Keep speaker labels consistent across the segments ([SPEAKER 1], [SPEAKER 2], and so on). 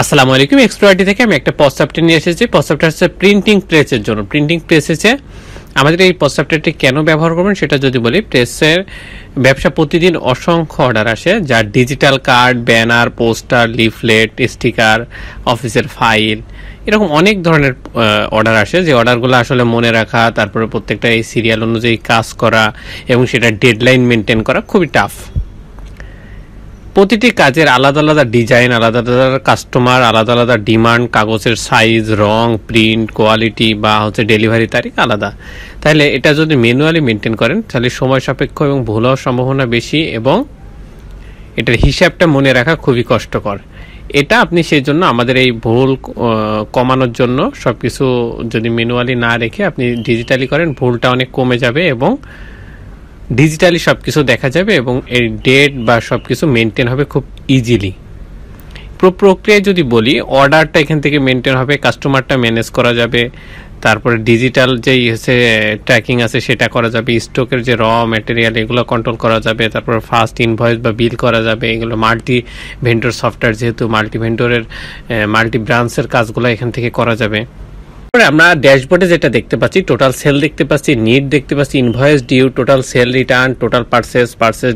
[SPEAKER 1] আসসালামু আলাইকুম। এক্সপ্লোরাটি থেকে আমি একটা পোস্ট সফটওয়্যার নিয়ে এসেছি। পোস্ট সফটওয়্যার হচ্ছে প্রিন্টিং প্রেসের জন্য। প্রিন্টিং প্রেস হচ্ছে আমাদের এই পোস্ট সফটওয়্যারটি কেন ব্যবহার করবেন সেটা যদি বলি, প্রেসের ব্যবসা প্রতিদিন অসংখ্য অর্ডার আসে, যার digital card, banner, poster, leaflet, sticker, অফিসের ফাইল, এরকম অনেক ধরনের অর্ডার আসে, যে অর্ডারগুলো আসলে মনে রাখা, তারপরে প্রত্যেকটা এই সিরিয়াল অনুযায়ী কাজ করা এবং সেটা ডেডলাইন মেনটেন করা খুবই টাফ। প্রতিটি কাজের আলাদা আলাদা ডিজাইন, আলাদা আলাদা কাস্টমার, আলাদা আলাদা ডিমান্ড, কাগজের সাইজ, রং, প্রিন্ট, কোয়ালিটি বা ডেলিভারি তারিখ আলাদা। তাহলে এটা যদি ম্যানুয়ালি মেনটেন করেন তাহলে সময় সাপেক্ষ এবং ভুল হওয়ার সম্ভাবনা বেশি, এবং এটার হিসাবটা মনে রাখা খুবই কষ্টকর। এটা আপনি সেই জন্য আমাদের এই ভুল কমানোর জন্য সবকিছু যদি ম্যানুয়ালি না রেখে আপনি ডিজিটালি করেন, ভুলটা অনেক কমে যাবে এবং ডিজিটালি সবকিছু দেখা যাবে এবং এই ডেট বা সবকিছু মেনটেন হবে খুব ইজিলি। প্রক্রিয়ায় যদি বলি, অর্ডারটা এখান থেকে মেনটেন হবে, কাস্টমারটা ম্যানেজ করা যাবে, তারপরে ডিজিটাল যেই ট্র্যাকিং আছে সেটা করা যাবে, স্টকের যে র ম্যাটেরিয়াল এগুলো কন্ট্রোল করা যাবে, তারপর ফাস্ট ইনভয়েস বা বিল করা যাবে। এগুলো মাল্টি ভেন্ডর সফটওয়্যার, যেহেতু মাল্টি ভেন্ডরের মাল্টি ব্রাঞ্চের কাজগুলো এখান থেকে করা যাবে। আমরা ড্যাশবোর্ডে যেটা দেখতে পাচ্ছি, টোটাল সেল দেখতে পাচ্ছি, নিট দেখতে পাচ্ছি, invoice due, total sale return, total purchase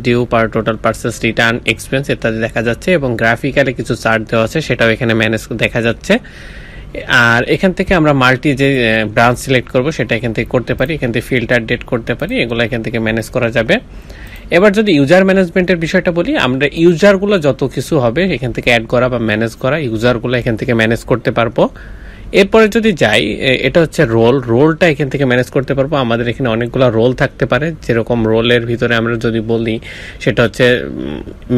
[SPEAKER 1] due, total purchase return, expense ইত্যাদি দেখা যাচ্ছে, এবং গ্রাফিক্যালি কিছু চার্ট দেওয়া আছে সেটাও এখানে ম্যানেজ দেখা যাচ্ছে। আর এখান থেকে আমরা মাল্টি যে ব্রাঞ্চ সিলেক্ট করব সেটা এখান থেকে করতে পারি, এখান থেকে ফিল্টার ডেট করতে পারি, এগুলো এখান থেকে ম্যানেজ করা যাবে। এবার যদি ইউজার ম্যানেজমেন্টের বিষয়টা বলি, আমরা ইউজারগুলো যত কিছু হবে এখান থেকে অ্যাড করা বা ম্যানেজ করা, ইউজারগুলো এখান থেকে ম্যানেজ করতে পারবো। এরপরে যদি যাই, এটা হচ্ছে রোলটা এখান থেকে ম্যানেজ করতে পারবো। আমাদের এখানে অনেকগুলো রোল থাকতে পারে, যেরকম রোলের ভিতরে আমরা যদি বলি সেটা হচ্ছে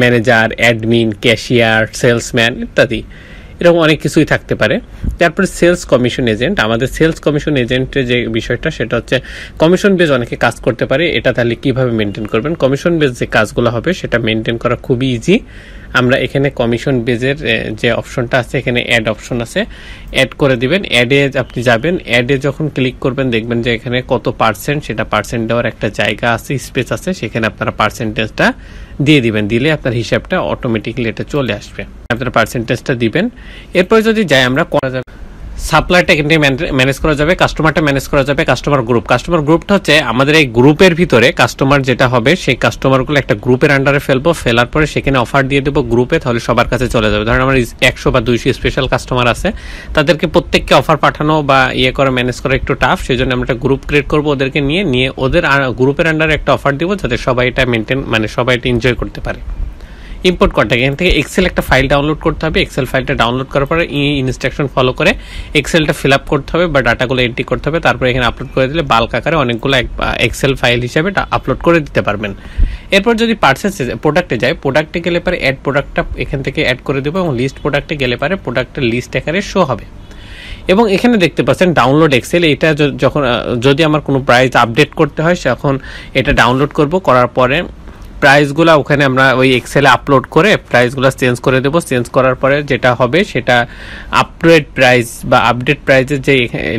[SPEAKER 1] ম্যানেজার, অ্যাডমিন, ক্যাশিয়ার, সেলসম্যান ইত্যাদি, এরকম অনেক কিছুই থাকতে পারে। তারপরে সেলস কমিশন এজেন্ট, আমাদের সেলস কমিশন এজেন্টের যে বিষয়টা সেটা হচ্ছে কমিশন বেজ অনেকে কাজ করতে পারে। এটা তাহলে কিভাবে মেনটেন করবেন? কমিশন বেজ যে কাজগুলো হবে সেটা মেনটেন করা খুবই ইজি। আমরা এখানে কমিশন বেজের যে অপশনটা আছে, এখানে অ্যাড অপশন আছে, অ্যাড করে দিবেন। অ্যাডে আপনি যাবেন, অ্যাডে যখন ক্লিক করবেন দেখবেন যে এখানে কত পার্সেন্ট, সেটা পার্সেন্ট দেওয়ার একটা জায়গা আছে, স্পেস আছে, সেখানে আপনারা পার্সেন্টেজটা দিয়ে দিবেন। দিলে আপনার হিসাবটা অটোমেটিকলি এটা চলে আসবে, আপনারা পার্সেন্টেজটা দিবেন। এরপর যদি যাই আমরা করা যাবে সাপ্লাইটা এখান থেকে ম্যানেজ করা যাবে, কাস্টমারটা ম্যানেজ করা যাবে। কাস্টমার গ্রুপটা হচ্ছে আমাদের এই গ্রুপের ভিতরে কাস্টমার যেটা হবে সেই কাস্টমারগুলো একটা গ্রুপের আন্ডারে ফেলার পরে সেখানে অফার দিয়ে দেবো গ্রুপে, তাহলে সবার কাছে চলে যাবে। ধরেন আমার 100 বা 200 স্পেশাল কাস্টমার আছে, তাদেরকে প্রত্যেককে অফার পাঠানো বা করা ম্যানেজ করা একটু টাফ, সেই জন্য আমরা একটা গ্রুপ ক্রিয়েট করবো, ওদেরকে নিয়ে ওদের গ্রুপের আন্ডারে একটা অফার দিব, যাতে সবাই এটা সবাই এটা এনজয় করতে পারে। ইম্পোর্ট করতে এখান থেকে এক্সেল একটা ফাইল ডাউনলোড করতে হবে। এক্সেল ফাইলটা ডাউনলোড করার পরে ইনস্ট্রাকশন ফলো করে এক্সেলটা ফিল আপ করতে হবে বা ডাটাগুলো এন্ট্রি করতে হবে। তারপরে এখানে আপলোড করে দিলে বাল্ক আকারে অনেকগুলো এক্সেল ফাইল হিসেবে আপলোড করে দিতে পারবেন। এরপর যদি প্রোডাক্টে যায়, প্রোডাক্টে গেলে পরে অ্যাড প্রোডাক্টটা এখান থেকে অ্যাড করে দেবো, এবং লিস্ট প্রোডাক্টে গেলে পরে প্রোডাক্টের লিস্ট আকারে শো হবে। এবং এখানে দেখতে পাচ্ছেন ডাউনলোড এক্সেল, এটা যখন যদি আমার কোনো প্রাইস আপডেট করতে হয় তখন এটা ডাউনলোড করব, করার পরে প্রাইসগুলো ওখানে আমরা ওই এক্সেলে আপলোড করে প্রাইসগুলো চেঞ্জ করে দেবো। চেঞ্জ করার পরে যেটা হবে সেটা আপডেট প্রাইস বা আপডেট প্রাইসের যে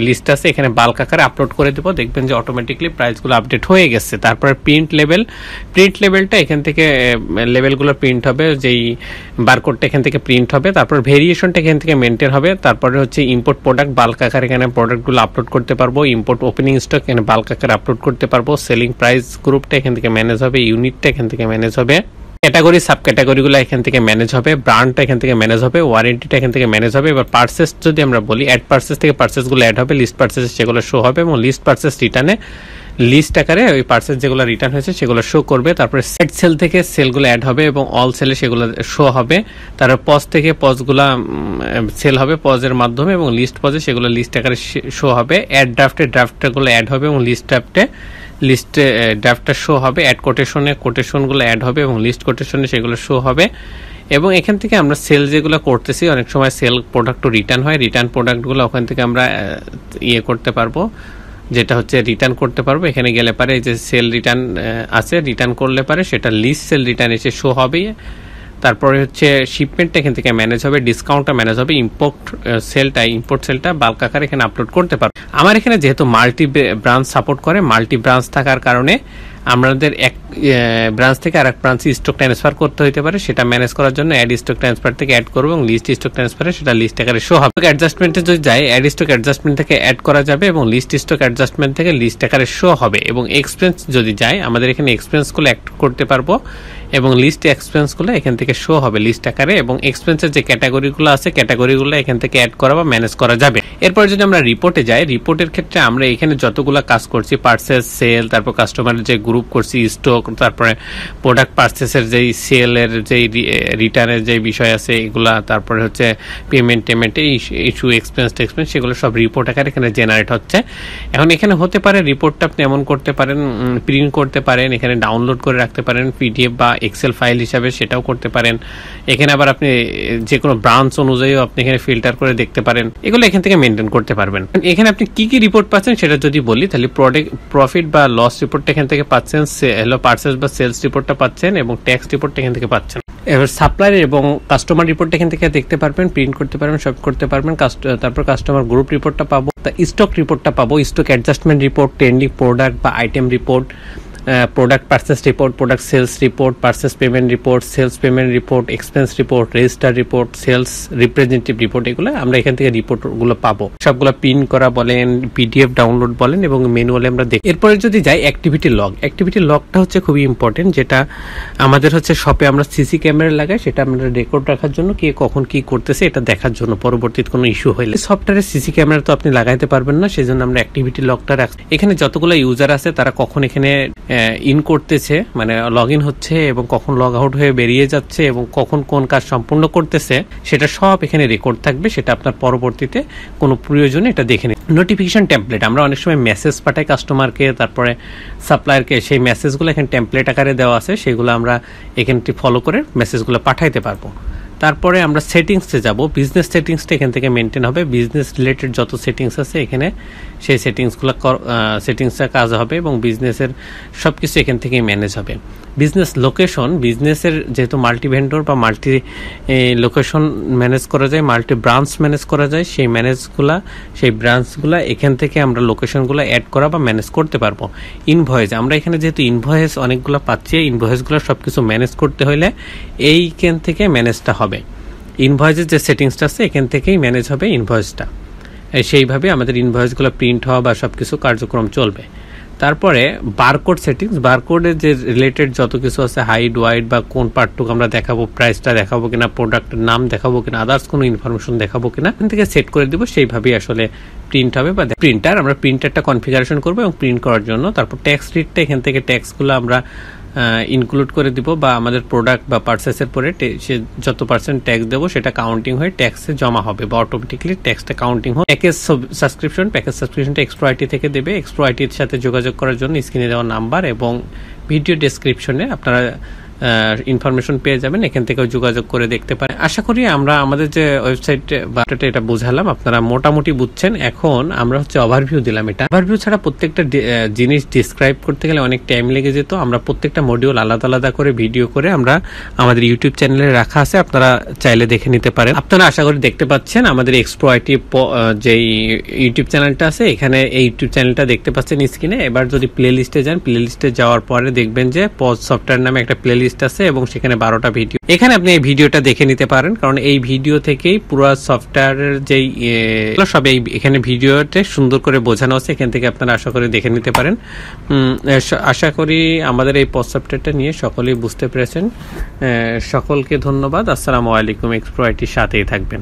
[SPEAKER 1] লিস্ট আছে এখানে বাল্ক আকারে আপলোড করে দেবো। দেখবেন যে অটোমেটিকলি প্রাইসগুলো আপডেট হয়ে গেছে। তারপরে প্রিন্ট লেভেলটা এখান থেকে লেভেলগুলো প্রিন্ট হবে, যেই বারকোডটা এখান থেকে প্রিন্ট হবে। তারপর ভেরিয়েশনটা এখান থেকে মেনটেন হবে। তারপরে হচ্ছে ইম্পোর্ট প্রোডাক্ট, বাল্ক আকারে এখানে প্রোডাক্টগুলো আপলোড করতে পারবো। ইম্পোর্ট ওপেনিং স্টক এখানে বাল্ক আকারে আপলোড করতে পারবো। সেলিং প্রাইস গ্রুপটা এখান থেকে ম্যানেজ হবে, ইউনিটটা এখান থেকে ম্যানেজ হবে, ক্যাটাগরি সাব ক্যাটাগরিগুলো এখান থেকে ম্যানেজ হবে, ব্র্যান্ডটা এখান থেকে ম্যানেজ হবে, ওয়ারেন্টিটা এখান থেকে ম্যানেজ হবে। এবার পার্সেস যদি আমরা বলি, অ্যাড পার্সেস থেকে পার্সেসগুলো অ্যাড হবে, লিস্ট পার্সেস সেগুলো শো হবে, এবং লিস্ট পার্সেস রিটার্নে লিস্ট আকারে ওই পার্সেস যেগুলো রিটার্ন হয়েছে সেগুলো শো করবে। তারপরে সেট সেল থেকে সেলগুলো অ্যাড হবে এবং অল সেলে সেগুলো শো হবে। তারপর পজ থেকে পজগুলো সেল হবে পজের মাধ্যমে, এবং লিস্ট পজে সেগুলো লিস্ট আকারে শো হবে। অ্যাড ড্রাফটগুলো অ্যাড হবে এবং লিস্টে ড্রাফটটা শো হবে। অ্যাড কোটেশনগুলো অ্যাড হবে এবং লিস্ট কোটেশনে সেগুলো শো হবে। এবং এখান থেকে আমরা সেল যেগুলো করতেছি, অনেক সময় সেল প্রোডাক্টও রিটার্ন হয়, রিটার্ন প্রোডাক্টগুলো ওখান থেকে আমরা করতে পারবো, যেটা হচ্ছে রিটার্ন করতে পারবো। এখানে গেলে পারে এই যে সেল রিটার্ন আছে, রিটার্ন করলে পারে সেটা লিস্ট সেল রিটার্ন এসে শো হবে। তারপরে হচ্ছে শিপমেন্টটা এখান থেকে ম্যানেজ হবে, ডিসকাউন্টটা ম্যানেজ হবে, ইম্পোর্ট সেলটা বাল্ক আকারে এখানে আপলোড করতে পারবো। আমার এখানে যেহেতু মাল্টি ব্রাঞ্চ সাপোর্ট করে, মাল্টি ব্রাঞ্চ থাকার কারণে আমাদের এক ব্রাঞ্চ থেকে আরেক ব্রাঞ্চে স্টক ট্রান্সফার করতে হতে পারে, সেটা ম্যানেজ করার জন্য অ্যাড স্টক ট্রান্সফার থেকে অ্যাড করবো এবং লিস্ট স্টক ট্রান্সফারে সেটা লিস্ট আকারে শো হবে। অ্যাডজাস্টমেন্টে যদি যায় অ্যাড স্টক অ্যাডজাস্টমেন্ট থেকে অ্যাড করা যাবে এবং লিস্ট স্টক অ্যাডজাস্টমেন্ট থেকে লিস্ট আকারে শো হবে। এবং এক্সপেন্স যদি যায় আমাদের এখানে এক্সপেন্সগুলো অ্যাড করতে পারবো এবং লিস্ট এক্সপেন্সগুলো এখান থেকে শো হবে লিস্ট আকারে, এবং এক্সপেন্সের যে ক্যাটাগরিগুলো আছে ক্যাটাগরিগুলো এখান থেকে অ্যাড করা বা ম্যানেজ করা যাবে। এরপর যদি আমরা রিপোর্টে যাই, রিপোর্টের ক্ষেত্রে আমরা এখানে যতগুলো কাজ করছি পার্সেস, সেল, তারপর কাস্টমারের যে গ্রুপ করছি স্টক, তারপরে প্রোডাক্ট পার্সেসের যেই সেলের যেই রিটার্নের যে বিষয় আছে এগুলা, তারপরে হচ্ছে পেমেন্ট ইস্যু এক্সপেন্স সেগুলো সব রিপোর্ট আকারে এখানে জেনারেট হচ্ছে। এখন এখানে হতে পারে রিপোর্টটা আপনি এমন করতে পারেন, প্রিন্ট করতে পারেন, এখানে ডাউনলোড করে রাখতে পারেন পিডিএফ বা এক্সেল ফাইল হিসাবে, সেটাও করতে পারেন। এখানে আবার আপনি যে কোনো ব্রাঞ্চ অনুযায়ী আপনি এখানে ফিল্টার করে দেখতে পারেন, এগুলো এখান থেকে মেনটেন করতে পারবেন। এখানে আপনি কি কি রিপোর্ট পাচ্ছেন সেটা যদি বলি, তাহলে প্রফিট বা লস রিপোর্টটা এখান থেকে পাচ্ছেন, পার্সেস বা সেলস রিপোর্টটা পাচ্ছেন এবং ট্যাক্স রিপোর্টটা এখান থেকে পাচ্ছেন। এবার সাপ্লায়ার এবং কাস্টমার রিপোর্টটা এখান থেকে দেখতে পারবেন, প্রিন্ট করতে পারবেন, সব করতে পারবেন। তারপর কাস্টমার গ্রুপ রিপোর্টটা পাবো, স্টক রিপোর্টটা পাবো, stock adjustment report, trending product বা item report, product purchase report, product sales report, purchase payment report, sales payment report, expense report, register report, sales representative report, এগুলো আমরা এখান থেকে রিপোর্টগুলো পাবো। সবগুলো প্রিন্ট করা বলেন, পিডিএফ ডাউনলোড বলেন এবং ম্যানুয়ালি আমরা দেখি। এরপরে যদি যাই অ্যাক্টিভিটি লগ, অ্যাক্টিভিটি লগটা হচ্ছে খুবই ইম্পর্টেন্ট, যেটা আমাদের হচ্ছে শপে আমরা সিসি ক্যামেরা লাগাই, সেটা আমরা রেকর্ড রাখার জন্য, কে কখন কি করতেছে এটা দেখার জন্য, পরবর্তীতে কোনো ইস্যু হলে। সফটওয়্যারে সিসি ক্যামেরা তো আপনি লাগাইতে পারবেন না, সেজন্য আমরা অ্যাক্টিভিটি লগটা রাখছি। এখানে যতগুলো ইউজার আছে তারা কখন এখানে ইন করতেছে, মানে লগ ইন হচ্ছে এবং কখন লগ আউট হয়ে বেরিয়ে যাচ্ছে এবং কখন কোন কাজ সম্পূর্ণ করতেছে, সেটা সব এখানে রেকর্ড থাকবে। সেটা আপনার পরবর্তীতে কোনো প্রয়োজনে এটা দেখে নিন। নোটিফিকেশন টেমপ্লেট, আমরা অনেক সময় মেসেজ পাঠাই কাস্টমারকে, তারপরে সাপ্লায়ারকে, সেই মেসেজগুলো এখানে টেমপ্লেট আকারে দেওয়া আছে, সেগুলো আমরা এখানটি ফলো করে মেসেজগুলো পাঠাইতে পারবো। তারপরে আমরা সেটিংসে যাব, বিজনেস সেটিংসটা এখান থেকে মেনটেন হবে, বিজনেস রিলেটেড যত সেটিংস আছে এখানে সেই সেটিংসটা কাজ হবে এবং বিজনেসের সব কিছু এখান থেকেই ম্যানেজ হবে। বিজনেস লোকেশন, বিজনেসের যেহেতু মাল্টি ভেন্ডর বা মাল্টি লোকেশন ম্যানেজ করা যায়, মাল্টি ব্রাঞ্চ ম্যানেজ করা যায়, সেই ব্রাঞ্চগুলা এখান থেকে আমরা লোকেশনগুলো অ্যাড করা বা ম্যানেজ করতে পারবো। ইনভয়েস, আমরা এখানে যেহেতু ইনভয়েস অনেকগুলো পাচ্ছি, ইনভয়েসগুলো সব কিছু ম্যানেজ করতে হলে এইখান থেকে ম্যানেজটা হবে। ইনভয়েসের যে সেটিংসটা আছে এখান থেকেই ম্যানেজ হবে ইনভয়েসটা, সেইভাবে আমাদের ইনভয়েসগুলো প্রিন্ট হওয়া বা সব কিছু কার্যক্রম চলবে। তারপরে বারকোড সেটিংস, বারকোডের যে রিলেটেড যত কিছু আছে, হাইড ওয়াইড বা কোন পার্টটুকু আমরা দেখাবো, প্রাইসটা দেখাবো কিনা, প্রোডাক্টের নাম দেখাবো কিনা, আদার্স কোনো ইনফরমেশন দেখাবো কিনা, এখান থেকে সেট করে দিব, সেইভাবেই আসলে প্রিন্ট হবে। বা আমরা প্রিন্টারটা কনফিগারেশন করবো এবং প্রিন্ট করার জন্য। তারপর ট্যাক্স রিটটা এখান থেকে ট্যাক্সগুলো আমরা ইনক্লুড করে দিব, বা আমাদের প্রোডাক্ট বা পার্সেসের পরে সে যত পার্সেন্ট ট্যাক্স দেবো সেটা কাউন্টিং হয়ে ট্যাক্সে জমা হবে বা অটোমেটিকলি ট্যাক্সটা কাউন্টিং হয়। প্যাকেজ সাবস্ক্রিপশনটা এক্সট্রা আইটি থেকে দেবে। এক্সট্রা আইটির সাথে যোগাযোগ করার জন্য স্ক্রিনে দেওয়া নাম্বার এবং ভিডিও ডেসক্রিপশনে আপনারা ইনফরমেশন পেয়ে যাবেন, এখান থেকেও যোগাযোগ করে দেখতে পারেন। আশা করি আমরা আমাদের যে ওয়েবসাইটে বা এটা বোঝালাম আপনারা মোটামুটি বুঝছেন। এখন আমরা হচ্ছে ওভারভিউ দিলাম। এটা ওভারভিউ ছাড়া প্রত্যেকটা জিনিস ডিসক্রাইব করতে গেলে অনেক টাইম লেগে যেত। আমরা প্রত্যেকটা মডিউল আলাদা আলাদা করে ভিডিও করে আমরা আমাদের ইউটিউব চ্যানেলে রাখা আছে, আপনারা চাইলে দেখে নিতে পারেন। আপনারা আশা করি দেখতে পাচ্ছেন আমাদের এক্সপ্রো আইটি যেই ইউটিউব চ্যানেলটা আছে, এখানে এই ইউটিউব চ্যানেলটা দেখতে পাচ্ছেন স্ক্রিনে। এবার যদি প্লে লিস্টে যান, প্লে লিস্টে যাওয়ার পরে দেখবেন যে পজ সফটওয়্যার নামে একটা প্লে লিস্ট আছে এবং সেখানে 12টা ভিডিও। এখানে আপনি এই ভিডিওটা দেখে নিতে পারেন, কারণ এই ভিডিও থেকেই পুরো সফটওয়্যারের যেই সব এখানে ভিডিওতে সুন্দর করে বোঝানো আছে, এখান থেকে আপনারা আশা করি দেখে নিতে পারেন। আশা করি আমাদের এই পজ সফটওয়্যারটা নিয়ে সকলেই বুঝতে পেরেছেন। সকলকে ধন্যবাদ। আসসালামু আলাইকুম। এক্সপ্রো আইটির সাথেই থাকবেন।